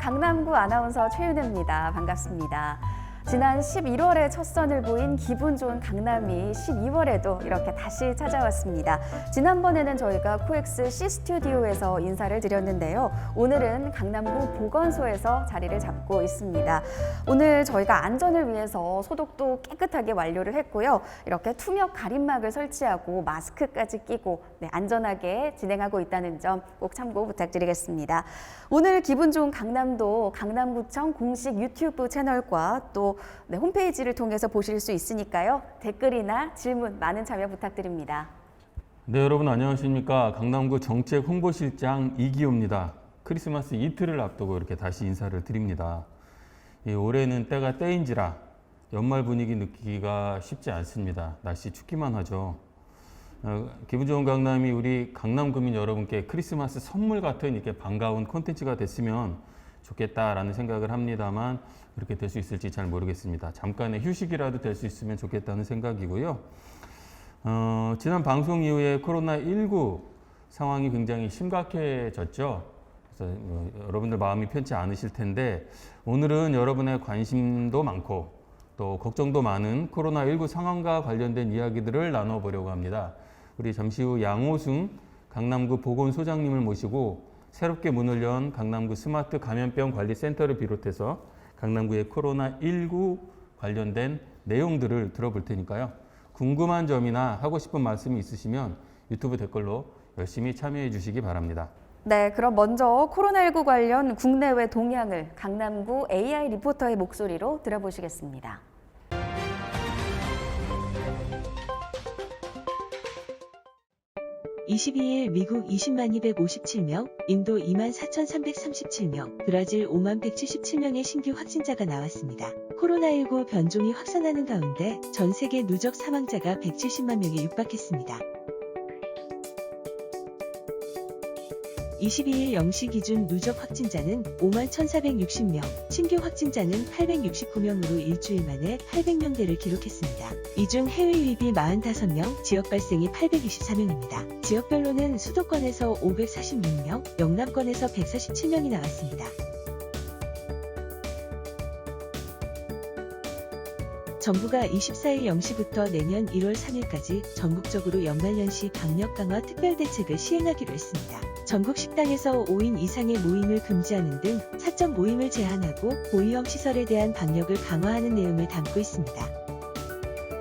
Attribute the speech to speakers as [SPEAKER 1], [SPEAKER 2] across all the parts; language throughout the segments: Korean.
[SPEAKER 1] 강남구 아나운서 최윤혜입니다. 반갑습니다. 지난 11월에 첫 선을 보인 기분 좋은 강남이 12월에도 이렇게 다시 찾아왔습니다. 지난번에는 저희가 코엑스 C스튜디오에서 인사를 드렸는데요. 오늘은 강남구 보건소에서 자리를 잡고 있습니다. 오늘 저희가 안전을 위해서 소독도 깨끗하게 완료를 했고요. 이렇게 투명 가림막을 설치하고 마스크까지 끼고 안전하게 진행하고 있다는 점 꼭 참고 부탁드리겠습니다. 오늘 기분 좋은 강남도 강남구청 공식 유튜브 채널과 또 홈페이지를 통해서 보실 수 있으니까요. 댓글이나 질문 많은 참여 부탁드립니다.
[SPEAKER 2] 네, 여러분 안녕하십니까. 강남구 정책 홍보실장 이기호입니다. 크리스마스 이틀을 앞두고 이렇게 다시 인사를 드립니다. 올해는 때가 때인지라 연말 분위기 느끼기가 쉽지 않습니다. 날씨 춥기만 하죠. 기분 좋은 강남이 우리 강남구민 여러분께 크리스마스 선물 같은 이렇게 반가운 콘텐츠가 됐으면 좋겠다라는 생각을 합니다만 그렇게 될 수 있을지 잘 모르겠습니다. 잠깐의 휴식이라도 될 수 있으면 좋겠다는 생각이고요. 지난 방송 이후에 코로나19 상황이 굉장히 심각해졌죠. 그래서 여러분들 마음이 편치 않으실 텐데 오늘은 여러분의 관심도 많고 또 걱정도 많은 코로나19 상황과 관련된 이야기들을 나눠보려고 합니다. 우리 잠시 후 양호승 강남구 보건소장님을 모시고 새롭게 문을 연 강남구 스마트 감염병 관리센터를 비롯해서 강남구의 코로나19 관련된 내용들을 들어볼 테니까요. 궁금한 점이나 하고 싶은 말씀이 있으시면 유튜브 댓글로 열심히 참여해 주시기 바랍니다.
[SPEAKER 1] 네, 그럼 먼저 코로나19 관련 국내외 동향을 강남구 AI 리포터의 목소리로 들어보시겠습니다.
[SPEAKER 3] 22일 미국 20만 257명, 인도 2만 4,337명, 브라질 5만 177명의 신규 확진자가 나왔습니다. 코로나19 변종이 확산하는 가운데 전 세계 누적 사망자가 170만 명에 육박했습니다. 22일 0시 기준 누적 확진자는 5만 1,460명, 신규 확진자는 869명으로 일주일 만에 800명대를 기록했습니다. 이 중 해외 유입이 45명, 지역 발생이 824명입니다. 지역별로는 수도권에서 546명, 영남권에서 147명이 나왔습니다. 정부가 24일 0시부터 내년 1월 3일까지 전국적으로 연말연시 방역 강화 특별대책을 시행하기로 했습니다. 전국 식당에서 5인 이상의 모임을 금지하는 등 사적 모임을 제한하고 고위험 시설에 대한 방역을 강화하는 내용을 담고 있습니다.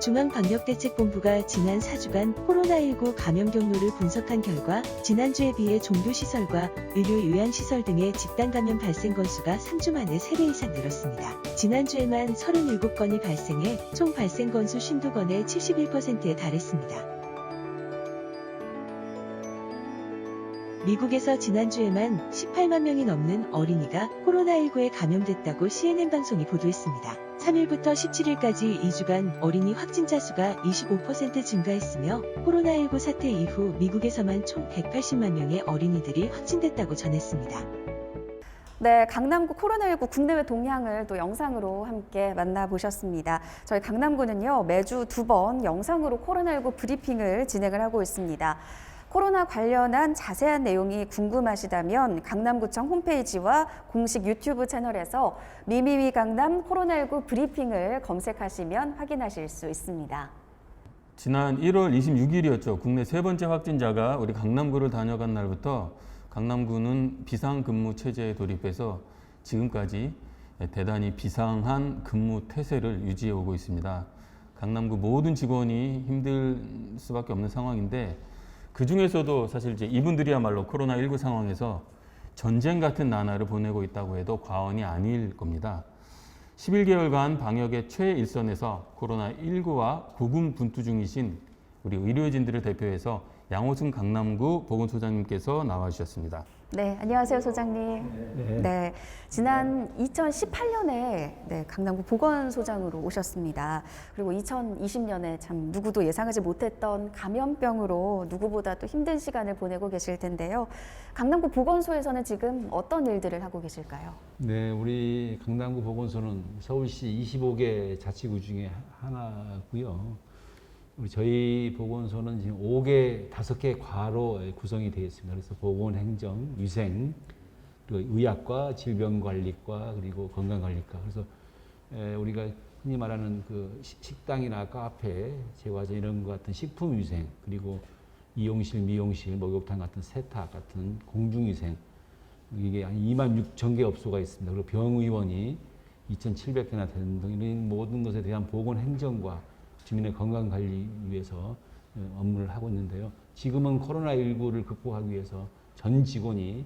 [SPEAKER 3] 중앙방역대책본부가 지난 4주간 코로나19 감염 경로를 분석한 결과 지난주에 비해 종교시설과 의료요양시설 등의 집단 감염 발생 건수가 3주 만에 3배 이상 늘었습니다. 지난주에만 37건이 발생해 총 발생 건수 52건의 71%에 달했습니다. 미국에서 지난주에만 18만 명이 넘는 어린이가 코로나19에 감염됐다고 CNN 방송이 보도했습니다. 3일부터 17일까지 2주간 어린이 확진자 수가 25% 증가했으며 코로나19 사태 이후 미국에서만 총 180만 명의 어린이들이 확진됐다고 전했습니다.
[SPEAKER 1] 네, 강남구 코로나19 국내외 동향을 또 영상으로 함께 만나보셨습니다. 저희 강남구는요, 매주 2번 영상으로 코로나19 브리핑을 진행을 하고 있습니다. 코로나 관련한 자세한 내용이 궁금하시다면 강남구청 홈페이지와 공식 유튜브 채널에서 미미미 강남 코로나19 브리핑을 검색하시면 확인하실 수 있습니다.
[SPEAKER 2] 지난 1월 26일이었죠. 국내 세 번째 확진자가 우리 강남구를 다녀간 날부터 강남구는 비상근무 체제에 돌입해서 지금까지 대단히 비상한 근무 태세를 유지해 오고 있습니다. 강남구 모든 직원이 힘들 수밖에 없는 상황인데 그 중에서도 사실 이제 이분들이야말로 코로나19 상황에서 전쟁 같은 나날을 보내고 있다고 해도 과언이 아닐 겁니다. 11개월간 방역의 최일선에서 코로나19와 고군분투 중이신 우리 의료진들을 대표해서 양호승 강남구 보건소장님께서 나와주셨습니다.
[SPEAKER 1] 네, 안녕하세요, 소장님. 네, 지난 2018년에 강남구 보건소장으로 오셨습니다. 그리고 2020년에 참 누구도 예상하지 못했던 감염병으로 누구보다 또 힘든 시간을 보내고 계실 텐데요. 강남구 보건소에서는 지금 어떤 일들을 하고 계실까요?
[SPEAKER 4] 네, 우리 강남구 보건소는 서울시 25개 자치구 중에 하나고요. 저희 보건소는 지금 5개, 5개 과로 구성이 되어 있습니다. 그래서 보건행정, 위생, 그리고 의학과, 질병관리과, 그리고 건강관리과. 그래서 우리가 흔히 말하는 그 식당이나 카페, 제과점 이런 것 같은 식품위생, 그리고 이용실, 미용실, 목욕탕 같은 세탁 같은 공중위생, 이게 한 26,000개 업소가 있습니다. 그리고 병의원이 2,700개나 되는 등 이런 모든 것에 대한 보건 행정과 주민의 건강 관리 위해서 업무를 하고 있는데요. 지금은 코로나19를 극복하기 위해서 전 직원이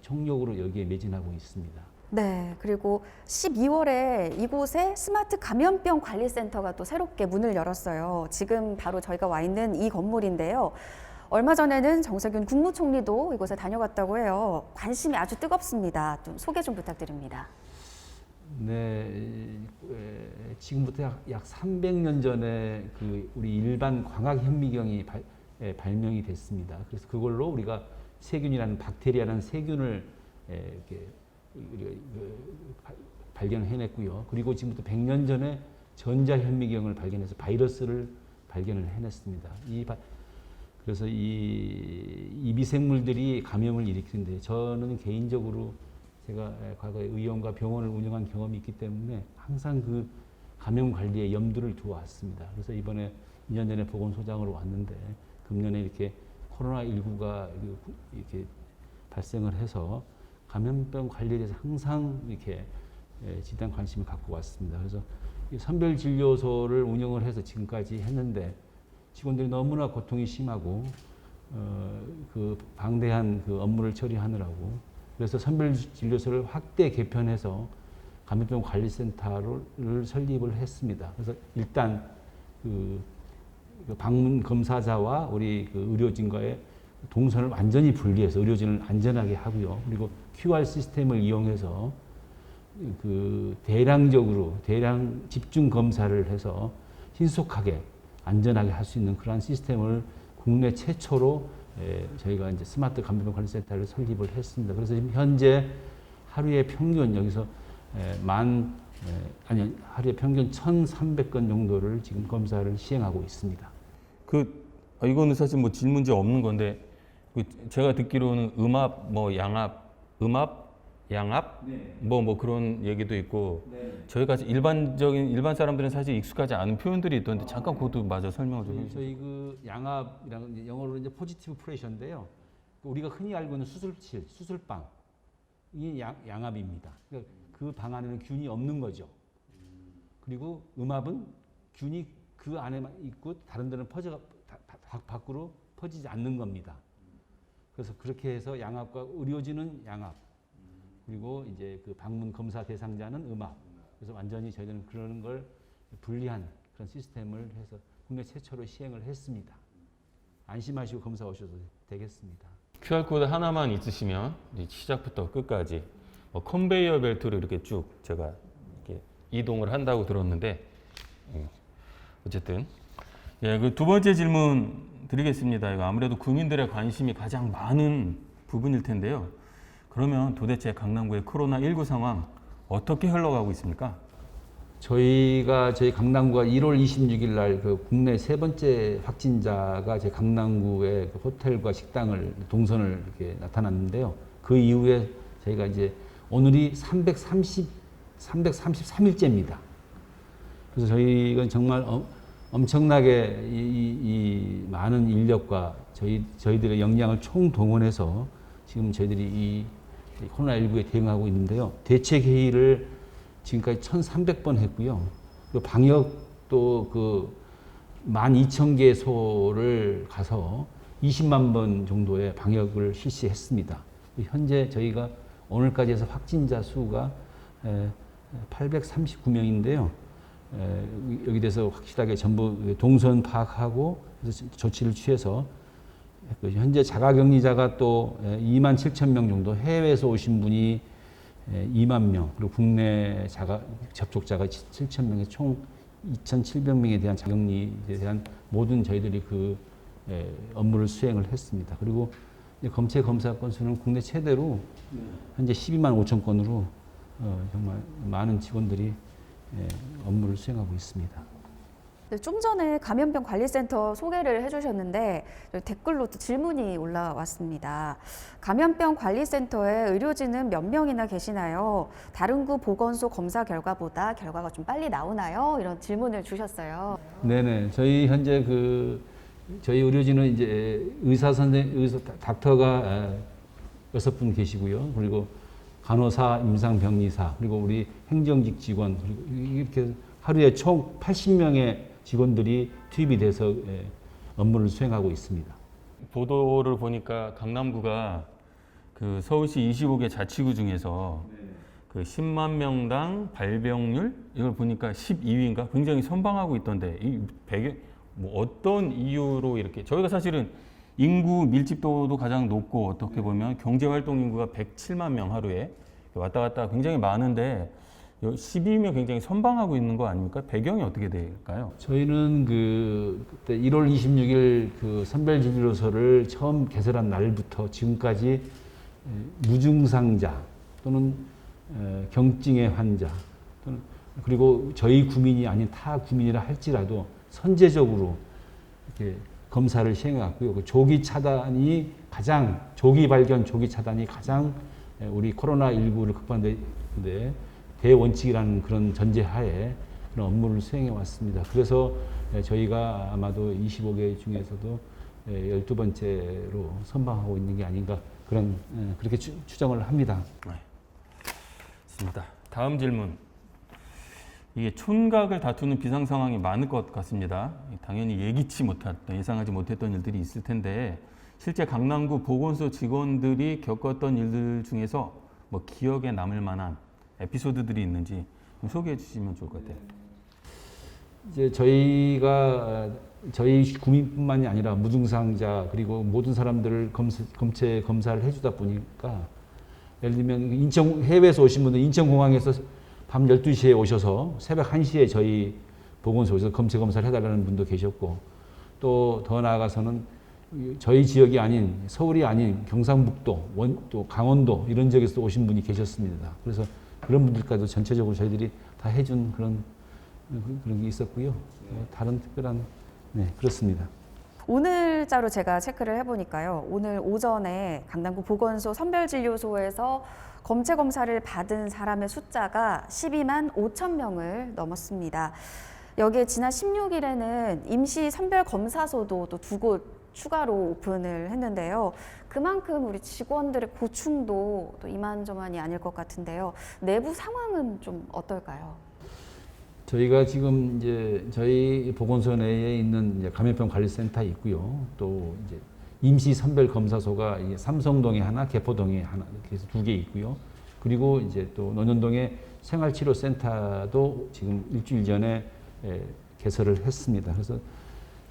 [SPEAKER 4] 총력으로 여기에 매진하고 있습니다.
[SPEAKER 1] 네, 그리고 12월에 이곳에 스마트 감염병 관리센터가 또 새롭게 문을 열었어요. 지금 바로 저희가 와 있는 이 건물인데요. 얼마 전에는 정세균 국무총리도 이곳에 다녀갔다고 해요. 관심이 아주 뜨겁습니다. 좀 소개 좀 부탁드립니다.
[SPEAKER 4] 네, 지금부터 약 300년 전에 그 우리 일반 광학 현미경이 발명이 됐습니다. 그래서 그걸로 우리가 세균이라는 박테리아라는 세균을 이렇게 발견해냈고요. 그리고 지금부터 100년 전에 전자현미경을 발견해서 바이러스를 발견을 해냈습니다. 그래서 이 미생물들이 감염을 일으키는데 저는 개인적으로 제가 과거에 의원과 병원을 운영한 경험이 있기 때문에 항상 그 감염 관리에 염두를 두어 왔습니다. 그래서 이번에 2년 전에 보건소장으로 왔는데 금년에 이렇게 코로나19가 이렇게 발생을 해서 감염병 관리에 대해서 항상 이렇게 집단 관심을 갖고 왔습니다. 그래서 선별진료소를 운영을 해서 지금까지 했는데 직원들이 너무나 고통이 심하고 그 방대한 그 업무를 처리하느라고 그래서 선별진료소를 확대 개편해서 감염병 관리센터를 설립을 했습니다. 그래서 일단 그 방문 검사자와 우리 그 의료진과의 동선을 완전히 분리해서 의료진을 안전하게 하고요. 그리고 QR 시스템을 이용해서 그 대량 집중 검사를 해서 신속하게 안전하게 할 수 있는 그러한 시스템을 국내 최초로 저희가 이제 스마트 감염병 관리센터를 설립을 했습니다. 그래서 지금 현재 하루에 평균 여기서 하루에 평균 1,300건 정도를 지금 검사를 시행하고 있습니다.
[SPEAKER 2] 이거는 사실 뭐 질문지 없는 건데 제가 듣기로는 양압
[SPEAKER 4] 네.
[SPEAKER 2] 뭐 그런 얘기도 있고
[SPEAKER 4] 네.
[SPEAKER 2] 저희가 일반 사람들은 사실 익숙하지 않은 표현들이 있던데 잠깐 그것도 마저 설명을 좀 해주세요.
[SPEAKER 4] 저희 그 양압이라는 영어로 이제 포지티브 프레셔인데요. 우리가 흔히 알고 있는 수술방 이 양압입니다. 그러니까 그 방 안에는 균이 없는 거죠. 그리고 음압은 균이 그 안에만 있고 다른 데는 밖으로 퍼지지 않는 겁니다. 그래서 그렇게 해서 양압과 의료진은 양압, 그리고 이제 그 방문 검사 대상자는 음압. 그래서 완전히 저희들은 그런 걸 분리한 그런 시스템을 해서 국내 최초로 시행을 했습니다. 안심하시고 검사 오셔도 되겠습니다.
[SPEAKER 2] QR코드 하나만 있으시면 시작부터 끝까지 컨베이어 벨트로 이렇게 쭉 제가 이렇게 이동을 한다고 들었는데 어쨌든 그 두 번째 질문 드리겠습니다. 이거 아무래도 국민들의 관심이 가장 많은 부분일 텐데요. 그러면 도대체 강남구의 코로나19 상황 어떻게 흘러가고 있습니까?
[SPEAKER 4] 저희 강남구가 1월 26일 날 그 국내 세 번째 확진자가 제 강남구의 그 호텔과 식당을 동선을 이렇게 나타났는데요. 그 이후에 저희가 이제 오늘이 333일째입니다. 그래서 저희가 정말 엄청나게 이 많은 인력과 저희들의 역량을 총동원해서 지금 저희들이 이 코로나19에 대응하고 있는데요. 대책 회의를 지금까지 1,300번 했고요. 그 방역도 그 12,000개소를 가서 20만 번 정도의 방역을 실시했습니다. 현재 저희가 오늘까지 해서 확진자 수가 839명인데요. 여기 대해서 확실하게 전부 동선 파악하고 그래서 조치를 취해서 현재 자가격리자가 또 27,000명 정도, 해외에서 오신 분이 2만 명, 그리고 국내 접촉자가 7,000명에 총 2,700명에 대한 자격리에 대한 모든 저희들이 그 업무를 수행을 했습니다. 그리고 검체 검사 건수는 국내 최대로 현재 12만 5천 건으로 정말 많은 직원들이 업무를 수행하고 있습니다.
[SPEAKER 1] 네, 좀 전에 감염병 관리센터 소개를 해주셨는데 댓글로 또 질문이 올라왔습니다. 감염병 관리센터에 의료진은 몇 명이나 계시나요? 다른 구 보건소 검사 결과보다 결과가 좀 빨리 나오나요? 이런 질문을 주셨어요.
[SPEAKER 4] 네네. 저희 현재 저희 의료진은 이제 의사 닥터가 6분 계시고요. 그리고 간호사, 임상병리사, 그리고 우리 행정직 직원, 그리고 이렇게 하루에 총 80명의 직원들이 투입이 돼서 업무를 수행하고 있습니다.
[SPEAKER 2] 보도를 보니까 강남구가 그 서울시 25개 자치구 중에서 그 10만 명당 발병률 이걸 보니까 12위인가 굉장히 선방하고 있던데 이 배경 뭐 어떤 이유로 이렇게 저희가 사실은 인구 밀집도도 가장 높고 어떻게 보면 경제 활동 인구가 107만 명 하루에 왔다 갔다 굉장히 많은데 12위면 굉장히 선방하고 있는 거 아닙니까? 배경이 어떻게 될까요?
[SPEAKER 4] 저희는 그때 1월 26일 그 선별진료소를 처음 개설한 날부터 지금까지 무증상자 또는 경증의 환자 또는 그리고 저희 구민이 아닌 타 구민이라 할지라도 선제적으로 이렇게 검사를 시행해 왔고요. 그 조기 차단이 가장 조기 발견, 조기 차단이 가장 우리 코로나19를 극복하는 데 대원칙이라는 그런 전제하에 그런 업무를 수행해 왔습니다. 그래서 저희가 아마도 25개 중에서도 12번째로 선방하고 있는 게 아닌가 그렇게 추정을 합니다.
[SPEAKER 2] 네. 좋습니다. 다음 질문. 이게 촌각을 다투는 비상 상황이 많을 것 같습니다. 당연히 예상하지 못했던 일들이 있을 텐데 실제 강남구 보건소 직원들이 겪었던 일들 중에서 뭐 기억에 남을 만한 에피소드들이 있는지 좀 소개해 주시면 좋을 것 같아요.
[SPEAKER 4] 이제 저희 구민뿐만이 아니라 무증상자 그리고 모든 사람들을 검사를 해주다 보니까 예를 들면 해외에서 오신 분들 인천공항에서 밤 12시에 오셔서 새벽 1시에 저희 보건소에서 검사를 해달라는 분도 계셨고 또 더 나아가서는 저희 지역이 아닌 서울이 아닌 경상북도 또 강원도 이런 지역에서 오신 분이 계셨습니다. 그래서 그런 분들까지도 전체적으로 저희들이 다 해준 그런 게 있었고요. 다른 특별한 그렇습니다.
[SPEAKER 1] 오늘자로 제가 체크를 해보니까요. 오늘 오전에 강남구 보건소 선별진료소에서 검체 검사를 받은 사람의 숫자가 12만 5천 명을 넘었습니다. 여기에 지난 16일에는 임시 선별검사소도 또 2곳 추가로 오픈을 했는데요. 그만큼 우리 직원들의 고충도 또 이만저만이 아닐 것 같은데요. 내부 상황은 좀 어떨까요?
[SPEAKER 4] 저희가 지금 이제 저희 보건소 내에 있는 이제 감염병 관리센터 있고요. 또 이제 임시 선별 검사소가 삼성동에 하나, 개포동에 하나 이렇게 해서 2개 있고요. 그리고 이제 또 논현동에 생활치료센터도 지금 일주일 전에 개설을 했습니다. 그래서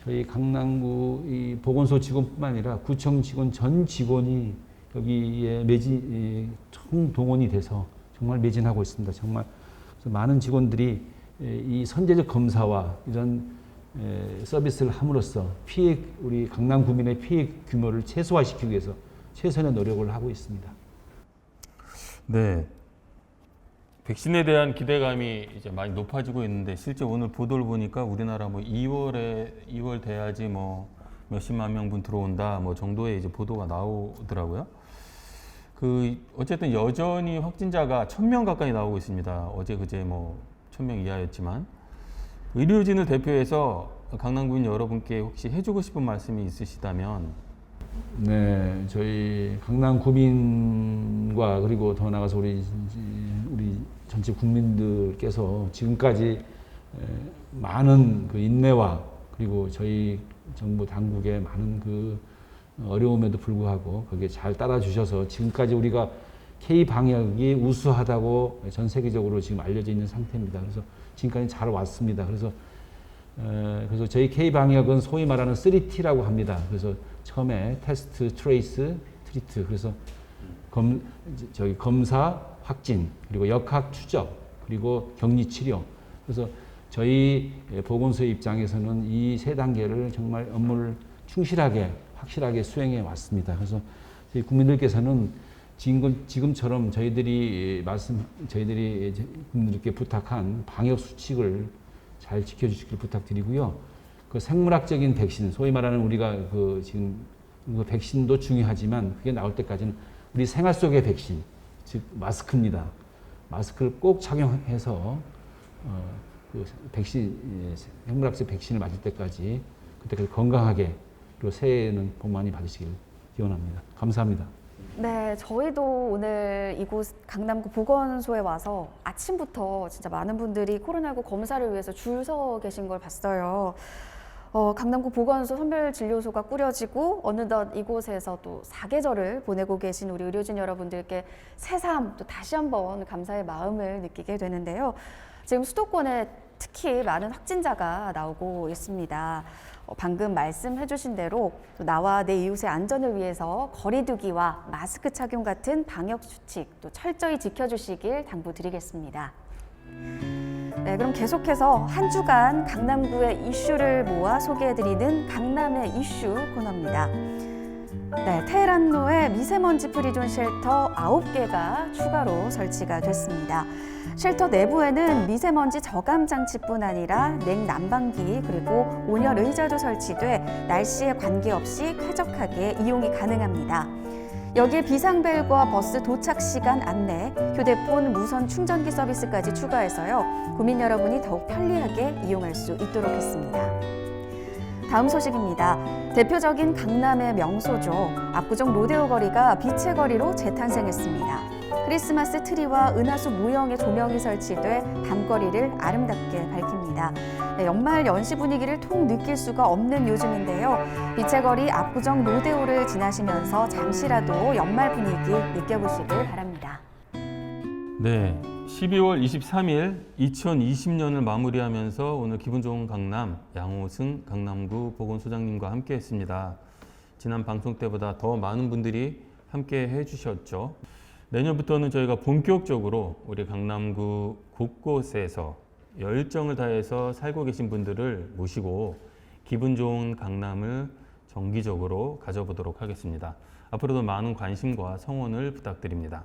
[SPEAKER 4] 저희 강남구 이 보건소 직원뿐만 아니라 구청 직원 전 직원이 여기에 총동원이 돼서 정말 매진하고 있습니다. 정말 그래서 많은 직원들이 이 선제적 검사와 이런 서비스를 함으로써 우리 강남 구민의 피해 규모를 최소화시키기 위해서 최선의 노력을 하고 있습니다.
[SPEAKER 2] 네. 백신에 대한 기대감이 이제 많이 높아지고 있는데 실제 오늘 보도를 보니까 우리나라 뭐 2월 돼야지 뭐 몇십만 명분 들어온다 뭐 정도의 이제 보도가 나오더라고요. 어쨌든 여전히 확진자가 1,000명 가까이 나오고 있습니다. 어제 그제 뭐 1,000명 이하였지만 의료진을 대표해서 강남구민 여러분께 혹시 해주고 싶은 말씀이 있으시다면.
[SPEAKER 4] 네, 저희 강남 구민과 그리고 더 나아가서 우리 전체 국민들께서 지금까지 많은 그 인내와 그리고 저희 정부 당국의 많은 그 어려움에도 불구하고 거기에 잘 따라주셔서 지금까지 우리가 K 방역이 우수하다고 전 세계적으로 지금 알려져 있는 상태입니다. 그래서 지금까지 잘 왔습니다. 그래서 저희 K 방역은 소위 말하는 3T라고 합니다. 그래서 처음에 테스트, 트레이스, 트리트. 그래서 검사, 확진, 그리고 역학 추적, 그리고 격리 치료. 그래서 저희 보건소의 입장에서는 이 3단계를 정말 업무를 충실하게, 확실하게 수행해 왔습니다. 그래서 저희 국민들께서는 지금처럼 저희들이 국민들께 부탁한 방역 수칙을 잘 지켜주시길 부탁드리고요. 그 생물학적인 백신, 소위 말하는 우리가 그 지금 그 백신도 중요하지만 그게 나올 때까지는 우리 생활 속의 백신, 즉 마스크입니다. 마스크를 꼭 착용해서 그 백신, 생물학적 백신을 맞을 때까지 그때까지 건강하게 그리고 새해에는 복 많이 받으시길 기원합니다. 감사합니다.
[SPEAKER 1] 네, 저희도 오늘 이곳 강남구 보건소에 와서 아침부터 진짜 많은 분들이 코로나19 검사를 위해서 줄 서 계신 걸 봤어요. 강남구 보건소 선별진료소가 꾸려지고 어느덧 이곳에서 또 사계절을 보내고 계신 우리 의료진 여러분들께 새삼 또 다시 한번 감사의 마음을 느끼게 되는데요. 지금 수도권에 특히 많은 확진자가 나오고 있습니다. 방금 말씀해 주신 대로 또 나와 내 이웃의 안전을 위해서 거리 두기와 마스크 착용 같은 방역 수칙 또 철저히 지켜주시길 당부드리겠습니다. 네, 그럼 계속해서 한 주간 강남구의 이슈를 모아 소개해드리는 강남의 이슈 코너입니다. 네, 테헤란로에 미세먼지 프리존 쉘터 9개가 추가로 설치가 됐습니다. 쉘터 내부에는 미세먼지 저감 장치뿐 아니라 냉난방기 그리고 온열 의자도 설치돼 날씨에 관계없이 쾌적하게 이용이 가능합니다. 여기에 비상벨과 버스 도착 시간 안내, 휴대폰 무선 충전기 서비스까지 추가해서요. 구민 여러분이 더욱 편리하게 이용할 수 있도록 했습니다. 다음 소식입니다. 대표적인 강남의 명소죠. 압구정 로데오 거리가 빛의 거리로 재탄생했습니다. 크리스마스 트리와 은하수 모형의 조명이 설치돼 밤거리를 아름답게 밝힙니다. 네, 연말 연시 분위기를 통 느낄 수가 없는 요즘인데요. 빛의 거리 압구정 로데오를 지나시면서 잠시라도 연말 분위기 느껴보시길 바랍니다.
[SPEAKER 2] 네, 12월 23일 2020년을 마무리하면서 오늘 기분 좋은 강남 양호승 강남구 보건소장님과 함께했습니다. 지난 방송 때보다 더 많은 분들이 함께 해주셨죠. 내년부터는 저희가 본격적으로 우리 강남구 곳곳에서 열정을 다해서 살고 계신 분들을 모시고 기분 좋은 강남을 정기적으로 가져보도록 하겠습니다. 앞으로도 많은 관심과 성원을 부탁드립니다.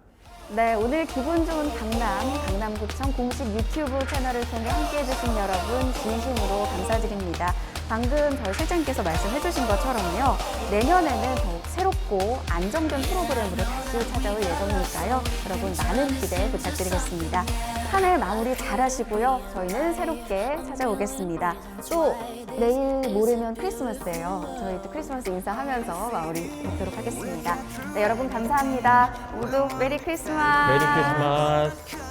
[SPEAKER 1] 네, 오늘 기분 좋은 강남구청 공식 유튜브 채널을 통해 함께해 주신 여러분 진심으로 감사드립니다. 방금 저희 실장님께서 말씀해 주신 것처럼요. 내년에는 더욱 새롭고 안정된 프로그램으로 다시 찾아올 예정이니까요. 여러분 많은 기대 부탁드리겠습니다. 한 해 마무리 잘 하시고요. 저희는 새롭게 찾아오겠습니다. 또 내일 모레면 크리스마스예요. 저희 또 크리스마스 인사하면서 마무리 뵙도록 하겠습니다. 네, 여러분 감사합니다. 모두 메리 크리스마스!
[SPEAKER 2] 메리 크리스마스!